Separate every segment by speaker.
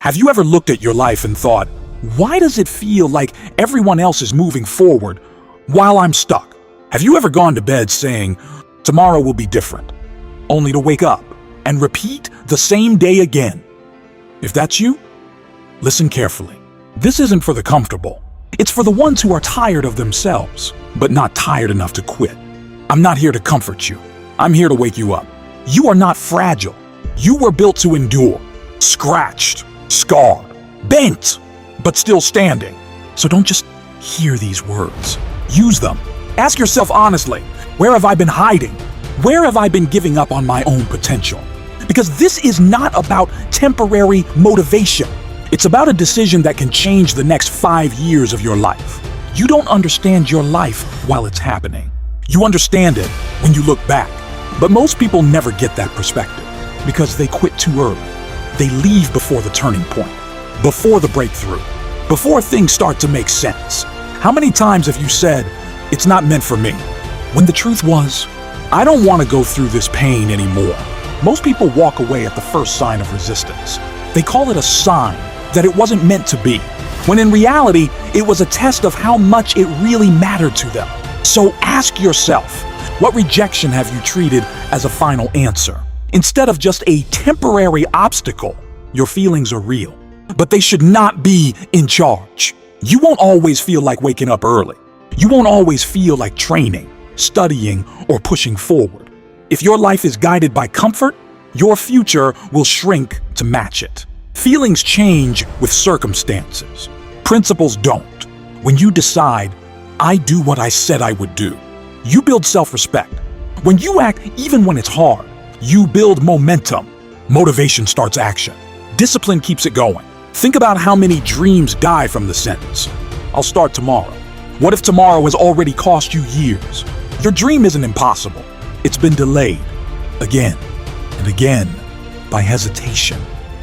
Speaker 1: Have you ever looked at your life and thought, why does it feel like everyone else is moving forward while I'm stuck? Have you ever gone to bed saying, tomorrow will be different, only to wake up and repeat the same day again? If that's you, listen carefully. This isn't for the comfortable. It's for the ones who are tired of themselves, but not tired enough to quit. I'm not here to comfort you. I'm here to wake you up. You are not fragile. You were built to endure, scratched, scarred, bent, but still standing. So don't just hear these words. Use them. Ask yourself honestly, where have I been hiding? Where have I been giving up on my own potential? Because this is not about temporary motivation. It's about a decision that can change the next 5 years of your life. You don't understand your life while it's happening. You understand it when you look back. But most people never get that perspective because they quit too early. They leave before the turning point, before the breakthrough, before things start to make sense. How many times have you said, it's not meant for me, when the truth was, I don't want to go through this pain anymore? Most people walk away at the first sign of resistance. They call it a sign that it wasn't meant to be, when in reality, it was a test of how much it really mattered to them. So ask yourself, what rejection have you treated as a final answer? Instead of just a temporary obstacle, your feelings are real, but they should not be in charge. You won't always feel like waking up early. You won't always feel like training, studying, or pushing forward. If your life is guided by comfort, your future will shrink to match it. Feelings change with circumstances. Principles don't. When you decide, I do what I said I would do, you build self-respect. When you act even when it's hard, you build momentum. Motivation starts action. Discipline keeps it going. Think about how many dreams die from the sentence, I'll start tomorrow. What if tomorrow has already cost you years? Your dream isn't impossible. It's been delayed again and again by hesitation.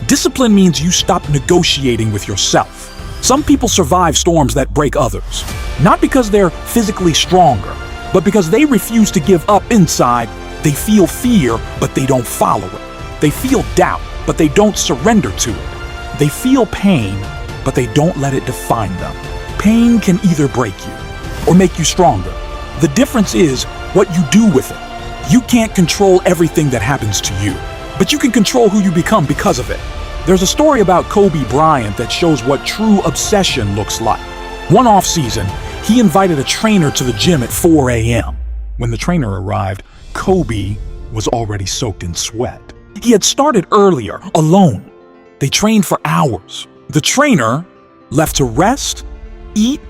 Speaker 1: Discipline means you stop negotiating with yourself. Some people survive storms that break others, not because they're physically stronger, but because they refuse to give up inside. They feel fear, but they don't follow it. They feel doubt, but they don't surrender to it. They feel pain, but they don't let it define them. Pain can either break you or make you stronger. The difference is what you do with it. You can't control everything that happens to you, but you can control who you become because of it. There's a story about Kobe Bryant that shows what true obsession looks like. One off-season, he invited a trainer to the gym at 4 a.m. When the trainer arrived, Kobe was already soaked in sweat. He had started earlier, alone. They trained for hours. The trainer left to rest, eat,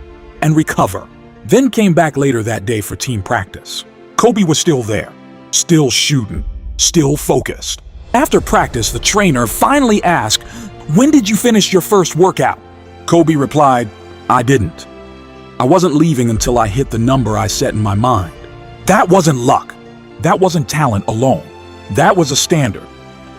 Speaker 1: and recover, then came back later that day for team practice. Kobe was still there, still shooting, still focused. After practice, the trainer finally asked, "When did you finish your first workout?" Kobe replied, "I didn't. I wasn't leaving until I hit the number I set in my mind." That wasn't luck. That wasn't talent alone. That was a standard.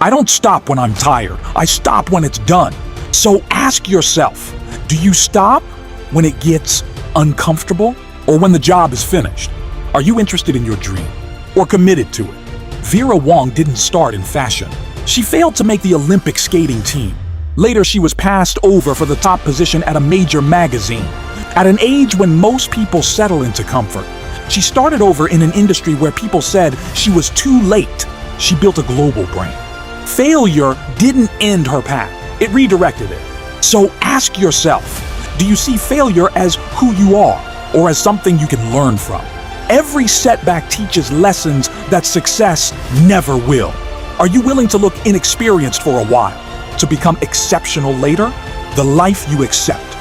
Speaker 1: I don't stop when I'm tired. I stop when it's done. So ask yourself, do you stop when it gets uncomfortable or when the job is finished? Are you interested in your dream or committed to it? Vera Wang didn't start in fashion. She failed to make the Olympic skating team. Later, she was passed over for the top position at a major magazine. At an age when most people settle into comfort, she started over in an industry where people said she was too late. She built a global brand. Failure didn't end her path. It redirected it. So ask yourself, do you see failure as who you are or as something you can learn from? Every setback teaches lessons that success never will. Are you willing to look inexperienced for a while, to become exceptional later? The life you accept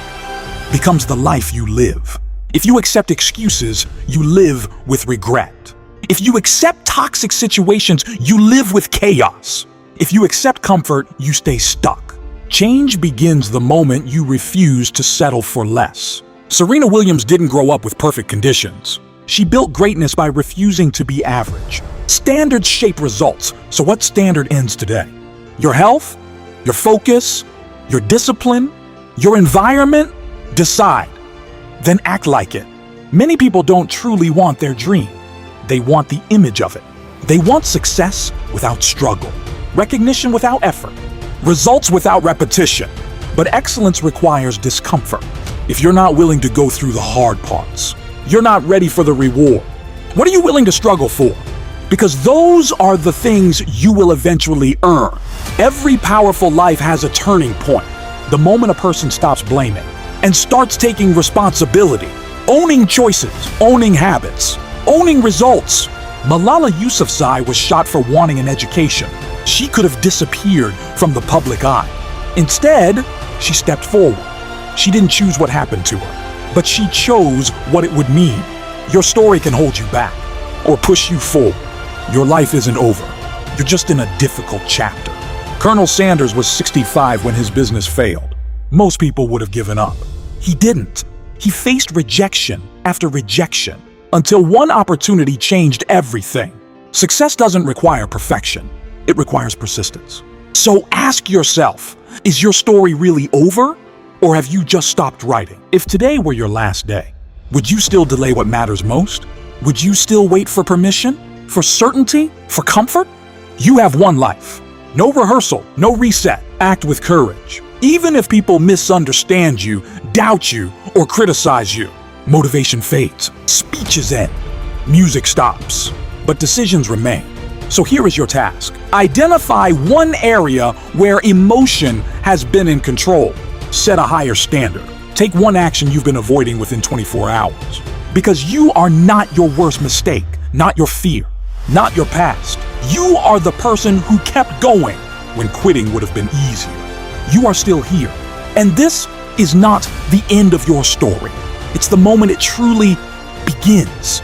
Speaker 1: becomes the life you live. If you accept excuses, you live with regret. If you accept toxic situations, you live with chaos. If you accept comfort, you stay stuck. Change begins the moment you refuse to settle for less. Serena Williams didn't grow up with perfect conditions. She built greatness by refusing to be average. Standards shape results, so what standard ends today? Your health? Your focus? Your discipline? Your environment? Decide. Then act like it. Many people don't truly want their dream. They want the image of it. They want success without struggle, recognition without effort, Results without repetition. But excellence requires discomfort. If you're not willing to go through the hard parts, you're not ready for the reward. What are you willing to struggle for? Because those are the things you will eventually earn. Every powerful life has a turning point. The moment a person stops blaming and starts taking responsibility, owning choices, owning habits, owning results. Malala Yousafzai was shot for wanting an education. She could have disappeared from the public eye. Instead, she stepped forward. She didn't choose what happened to her, but she chose what it would mean. Your story can hold you back or push you forward. Your life isn't over. You're just in a difficult chapter. Colonel Sanders was 65 when his business failed. Most people would have given up. He didn't. He faced rejection after rejection until one opportunity changed everything. Success doesn't require perfection. It requires persistence. So ask yourself, is your story really over? Or have you just stopped writing? If today were your last day, would you still delay what matters most? Would you still wait for permission? For certainty? For comfort? You have one life. No rehearsal, no reset. Act with courage. Even if people misunderstand you, doubt you, or criticize you, motivation fades. Speeches end. Music stops. But decisions remain. So here is your task. Identify one area where emotion has been in control. Set a higher standard. Take one action you've been avoiding within 24 hours. Because you are not your worst mistake, not your fear, not your past. You are the person who kept going when quitting would have been easier. You are still here. And this is not the end of your story. It's the moment it truly begins.